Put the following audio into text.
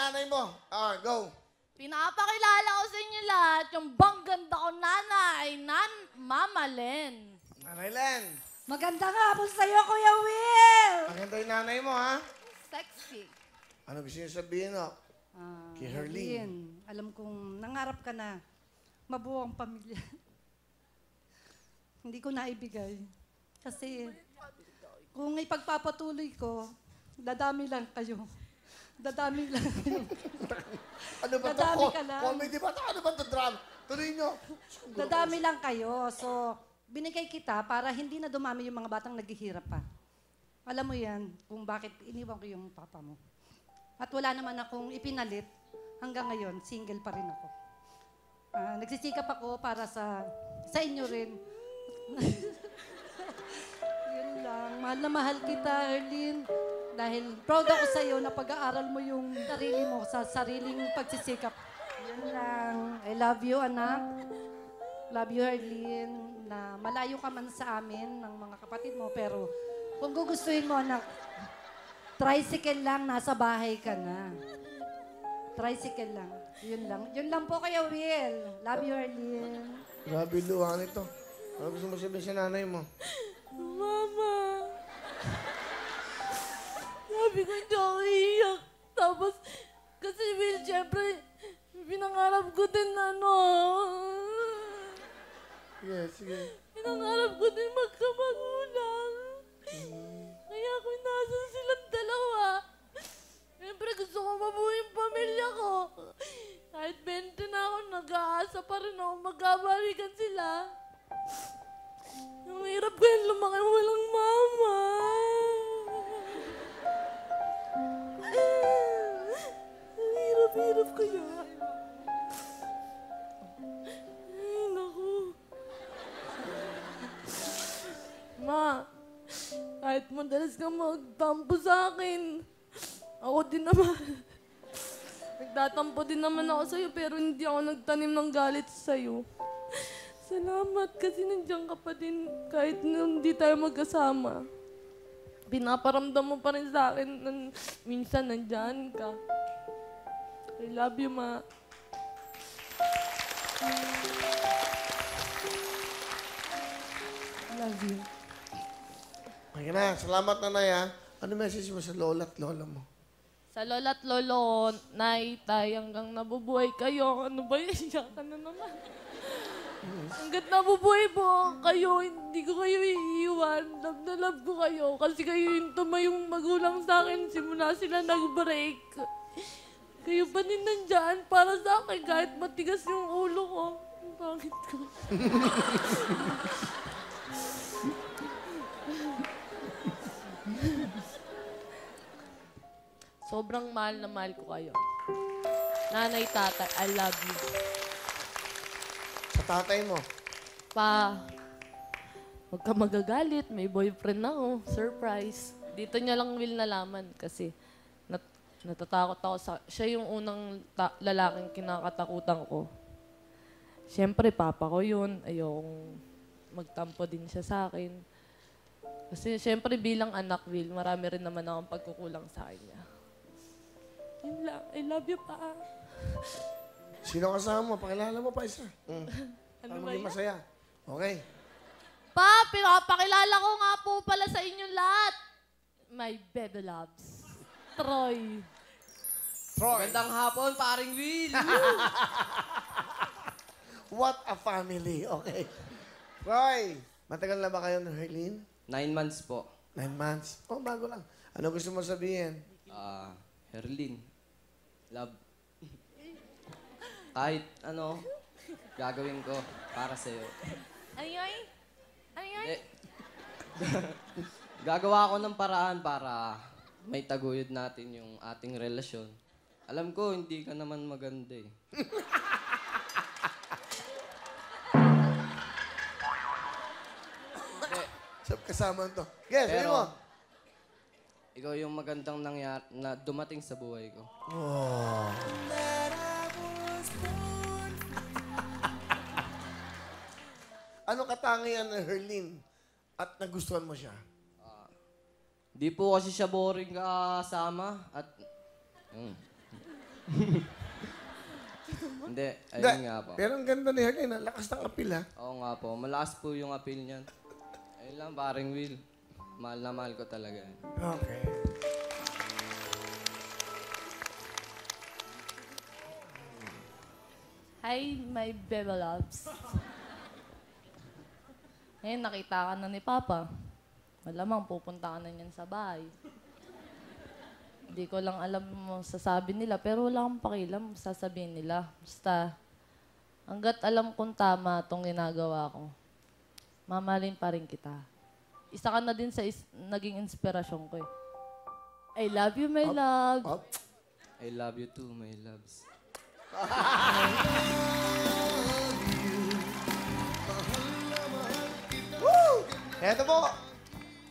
nanay mo. Go. Pinapakilala ko sa inyo lahat yung bang ganda ko nanay, Mama Len. Nanay Len. Maganda nga po sa'yo, Kuya Will! Maganda yung nanay mo, ha? Sexy. Ano gusto niyo sabihin, no? Kay Herlene. Alam kong nangarap ka na mabuo ang pamilya. Hindi ko naibigay. Kasi kung ipagpapatuloy ko, dadami lang kayo. Dadami lang kayo. Ano ba ito? Dadami ka lang. Comedy ba ito? Ano ba ito, drama? Tuloy nyo. Dadami lang kayo. So, binigay kita para hindi na dumami yung mga batang naghihirap pa. Alam mo yan kung bakit iniwan ko yung papa mo. At wala naman akong ipinalit. Hanggang ngayon, single pa rin ako. Nagsisikap ako para sa inyo rin. Yun lang. Mahal na mahal kita, Herlene. Dahil proud ako sa'yo na pag-aaral mo yung sarili mo sa sariling pagsisikap. Yun lang. I love you, anak. Love you, Herlene. Na malayo ka man sa amin ng mga kapatid mo, pero kung gugustuhin mo, anak, tricycle lang, nasa bahay ka na. Tricycle lang. Yun lang. Yun lang po kayo, Will. Love you, Herlene. Grabe luha nito. Ano gusto mo sabihin sa nanay mo? Mama. Sabi ko hindi ako iiyak. Tapos, kasi Will, syempre, pinangarap ko din Sige. Pinangarap ko din magkamagulang. Kaya kung nasan silang dalawa, siyempre gusto ko mabuhay yung pamilya ko. Kahit 20 na ako, nag-aasa pa rin ako magkabalikan sila. Ang hirap ko yan lumaki walang mama. Ang hirap ko yan. Ay, naku. Ma, kahit madalas ka magtampo sa akin, ako din naman. Nagtatampo din naman ako sa'yo, pero hindi ako nagtanim ng galit sa'yo. Salamat kasi nandiyan ka pa din kahit hindi tayo magkasama. Pinaparamdam mo pa rin sa akin na minsan nandiyan ka. I love you, Ma. Love you. Okay na. Salamat, nanay, ha? Ano message mo sa lola at lola mo? Sa lola at lolo, nay, tay, hanggang nabubuhay kayo. Ano ba yun? Iyakan na naman. Hanggat nabubuhay po kayo, hindi ko kayo iiwan. Love na love ko kayo. Kasi kayo yung tumayong magulang sa akin. Simula sila nag-break. Kayo pa din nandyan para sa akin kahit matigas yung ulo ko. Ang pangit ko. Sobrang mahal na mahal ko kayo. Nanay, tatay, I love you. Sa tatay mo? Pa, huwag ka magagalit. May boyfriend ako. Surprise. Dito niya lang will nalaman kasi natatakot ako sa... Siya yung unang lalaking kinakatakutan ko. Siyempre, papa ko yun. Ayokong magtampo din siya sa akin. Kasi siyempre bilang anak, Will, marami rin naman akong pagkukulang sa kanya. Yun lang. I love you, pa. Sino kasama mo? Pakilala mo pa isa. Ano Para ba maging yan? masaya. Okay. Pa, pinapakilala ko nga po pala sa inyong lahat. My baby loves. Troy. Magandang hapon, paring Will. What a family. Okay. Roy, matagal na ba kayo ng Herlene? 9 months po. 9 months. Oh, bago lang. Ano gusto mo sabihin? Herlene, love. Kahit ano, gagawin ko para sa'yo. Ay. Eh, gagawa ako ng paraan para may taguyod natin yung ating relasyon. Alam ko, hindi ka naman maganda eh. Kasama to. Yes, Pero, mo. ikaw yung magandang nangyari na dumating sa buhay ko. Oh. Ano katangian ng Herlene at nagustuhan mo siya? Di po kasi siya boring kasama at Hindi, Hindi. ayun nga po. Pero ang ganda ni Herlin, ang lakas ng apil, ha? Oo nga po, malakas po yung appeal niyan. Ayun lang, paring Will. Mahal na mahal ko talaga. Okay. Hi, my baby loves. Ngayon, nakita ka na ni Papa. Malamang pupunta ka na niyan sa bahay. Hindi ko lang alam mo sasabi nila, pero wala akong pakialam sasabihin nila. Basta, hanggat alam kong tama itong ginagawa ko, mamahalin pa rin kita. Isa ka na din sa naging inspirasyon ko eh. I love you, my love. Up. I love you too, my loves. Woo! Eto po,